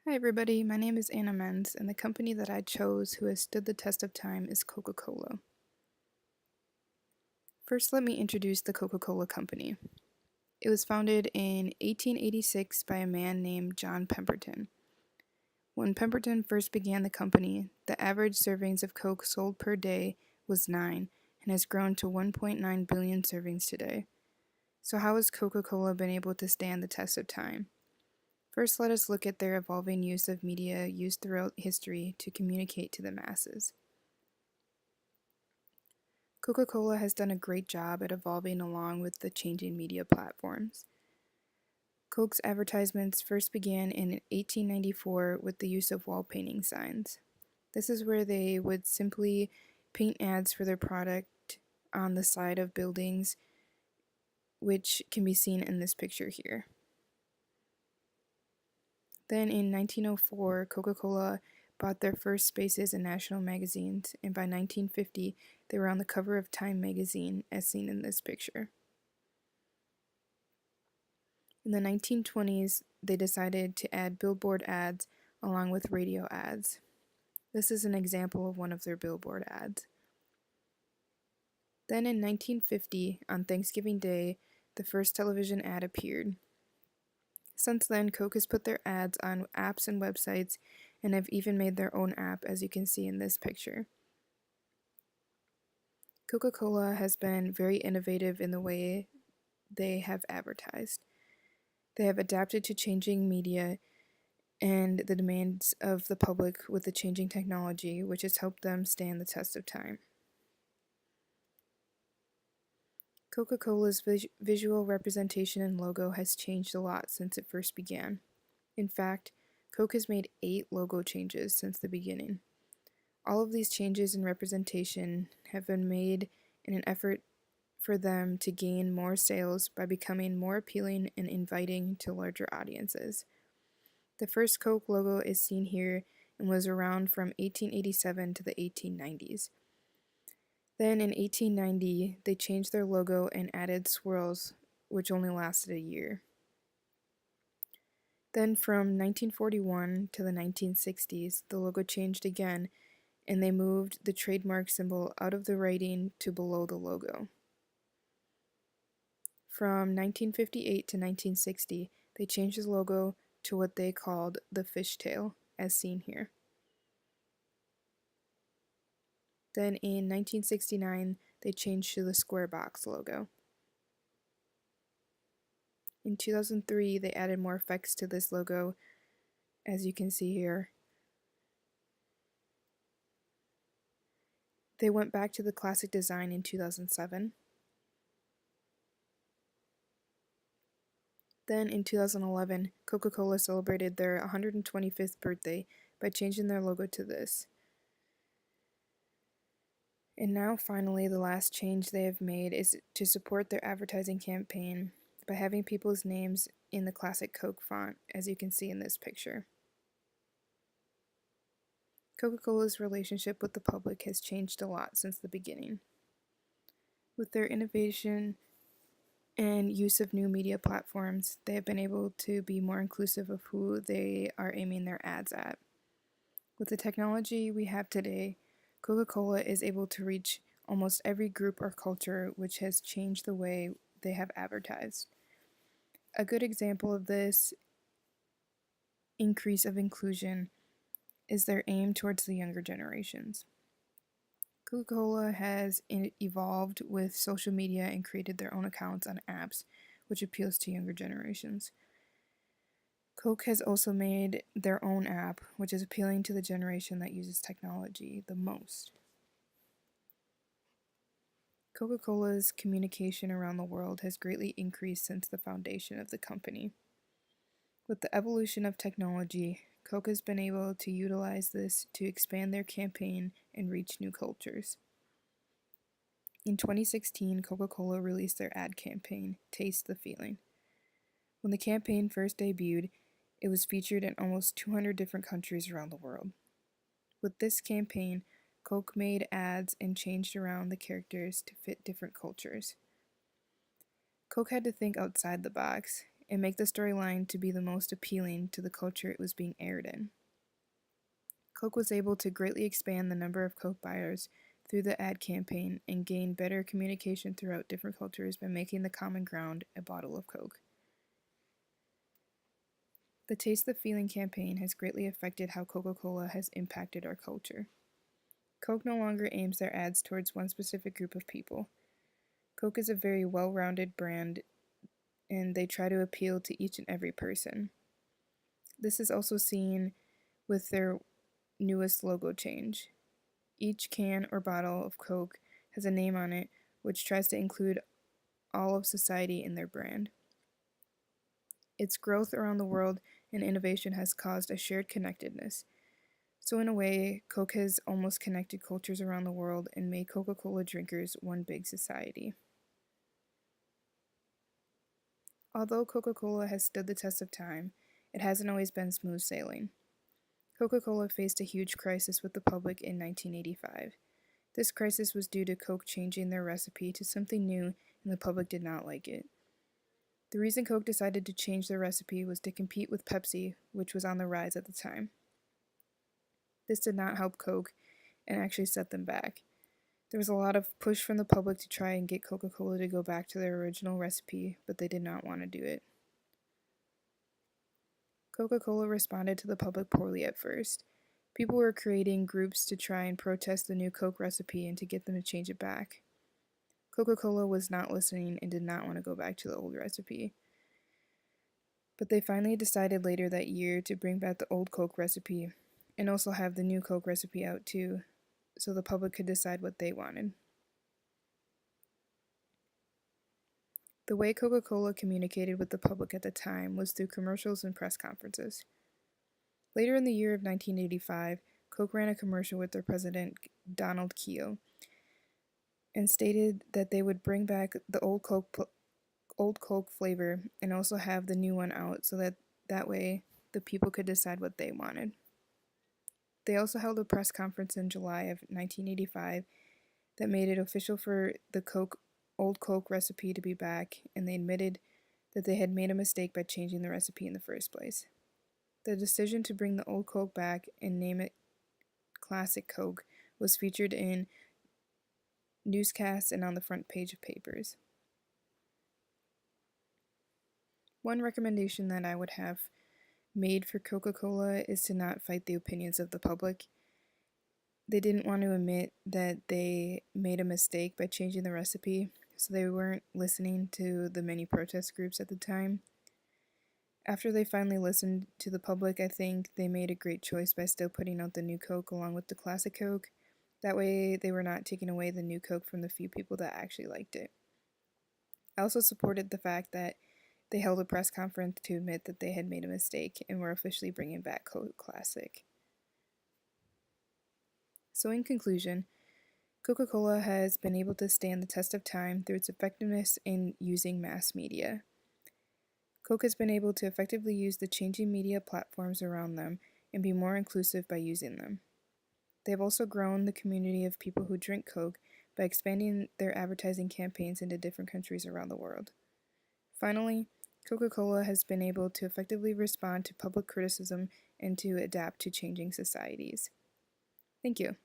Hi everybody, my name is Anna Menz, and the company that I chose who has stood the test of time is Coca Cola. First, let me introduce the Coca Cola Company. It was founded in 1886 by a man named John Pemberton. When Pemberton first began the company, the average servings of Coke sold per day was 9 and has grown to 1.9 billion servings today. So, how has Coca Cola been able to stand the test of time? First, let us look at their evolving use of media used throughout history to communicate to the masses. Coca Cola has done a great job at evolving along with the changing media platforms. Coke's advertisements first began in 1894 with the use of wall painting signs. This is where they would simply paint ads for their product on the side of buildings, which can be seen in this picture here. Then in 1904, Coca Cola bought their first spaces in national magazines, and by 1950, they were on the cover of Time magazine, as seen in this picture. In the 1920s, they decided to add billboard ads along with radio ads. This is an example of one of their billboard ads. Then in 1950, on Thanksgiving Day, the first television ad appeared. Since then, Coke has put their ads on apps and websites and have even made their own app, as you can see in this picture. Coca-Cola has been very innovative in the way they have advertised. They have adapted to changing media and the demands of the public with the changing technology, which has helped them stand the test of time. Coca-Cola's visual representation and logo has changed a lot since it first began. In fact, Coke has made 8 logo changes since the beginning. All of these changes in representation have been made in an effort for them to gain more sales by becoming more appealing and inviting to larger audiences. The first Coke logo is seen here and was around from 1887 to the 1890s. Then in 1890, they changed their logo and added swirls, which only lasted a year. Then from 1941 to the 1960s, the logo changed again, and they moved the trademark symbol out of the writing to below the logo. From 1958 to 1960, they changed the logo to what they called the fishtail, as seen here. Then in 1969, they changed to the square box logo. In 2003, they added more effects to this logo, as you can see here. They went back to the classic design in 2007. Then in 2011, Coca-Cola celebrated their 125th birthday by changing their logo to this. And now finally, the last change they have made is to support their advertising campaign by having people's names in the classic Coke font, as you can see in this picture. Coca-Cola's relationship with the public has changed a lot since the beginning. With their innovation and use of new media platforms, they have been able to be more inclusive of who they are aiming their ads at. With the technology we have today, Coca-Cola is able to reach almost every group or culture, which has changed the way they have advertised. A good example of this increase of inclusion is their aim towards the younger generations. Coca-Cola has evolved with social media and created their own accounts on apps, which appeals to younger generations. Coke has also made their own app, which is appealing to the generation that uses technology the most. Coca-Cola's communication around the world has greatly increased since the foundation of the company. With the evolution of technology, Coke has been able to utilize this to expand their campaign and reach new cultures. In 2016, Coca-Cola released their ad campaign, Taste the Feeling. When the campaign first debuted, it was featured in almost 200 different countries around the world. With this campaign, Coke made ads and changed around the characters to fit different cultures. Coke had to think outside the box and make the storyline to be the most appealing to the culture it was being aired in. Coke was able to greatly expand the number of Coke buyers through the ad campaign and gain better communication throughout different cultures by making the common ground a bottle of Coke. The Taste the Feeling campaign has greatly affected how Coca Cola has impacted our culture. Coke no longer aims their ads towards one specific group of people. Coke is a very well rounded brand, and they try to appeal to each and every person. This is also seen with their newest logo change. Each can or bottle of Coke has a name on it, which tries to include all of society in their brand. Its growth around the world and innovation has caused a shared connectedness. So, in a way, Coke has almost connected cultures around the world and made Coca Cola drinkers one big society. Although Coca Cola has stood the test of time, it hasn't always been smooth sailing. Coca Cola faced a huge crisis with the public in 1985. This crisis was due to Coke changing their recipe to something new, and the public did not like it. The reason Coke decided to change their recipe was to compete with Pepsi, which was on the rise at the time. This did not help Coke and actually set them back. There was a lot of push from the public to try and get Coca Cola to go back to their original recipe, but they did not want to do it. Coca Cola responded to the public poorly at first. People were creating groups to try and protest the new Coke recipe and to get them to change it back. Coca Cola was not listening and did not want to go back to the old recipe. But they finally decided later that year to bring back the old Coke recipe and also have the new Coke recipe out too, so the public could decide what they wanted. The way Coca Cola communicated with the public at the time was through commercials and press conferences. Later in the year of 1985, Coke ran a commercial with their president, Donald Keogh, and stated that they would bring back the old Coke flavor and also have the new one out so that way the people could decide what they wanted. They also held a press conference in July of 1985 that made it official for the old Coke recipe to be back, and they admitted that they had made a mistake by changing the recipe in the first place. The decision to bring the old Coke back and name it Classic Coke was featured in newscasts and on the front page of papers. One recommendation that I would have made for Coca Cola is to not fight the opinions of the public. They didn't want to admit that they made a mistake by changing the recipe, so they weren't listening to the many protest groups at the time. After they finally listened to the public, I think they made a great choice by still putting out the new Coke along with the classic Coke. That way, they were not taking away the new Coke from the few people that actually liked it. I also supported the fact that they held a press conference to admit that they had made a mistake and were officially bringing back Coke Classic. So, in conclusion, Coca Cola has been able to stand the test of time through its effectiveness in using mass media. Coke has been able to effectively use the changing media platforms around them and be more inclusive by using them. They have also grown the community of people who drink Coke by expanding their advertising campaigns into different countries around the world. Finally, Coca Cola has been able to effectively respond to public criticism and to adapt to changing societies. Thank you.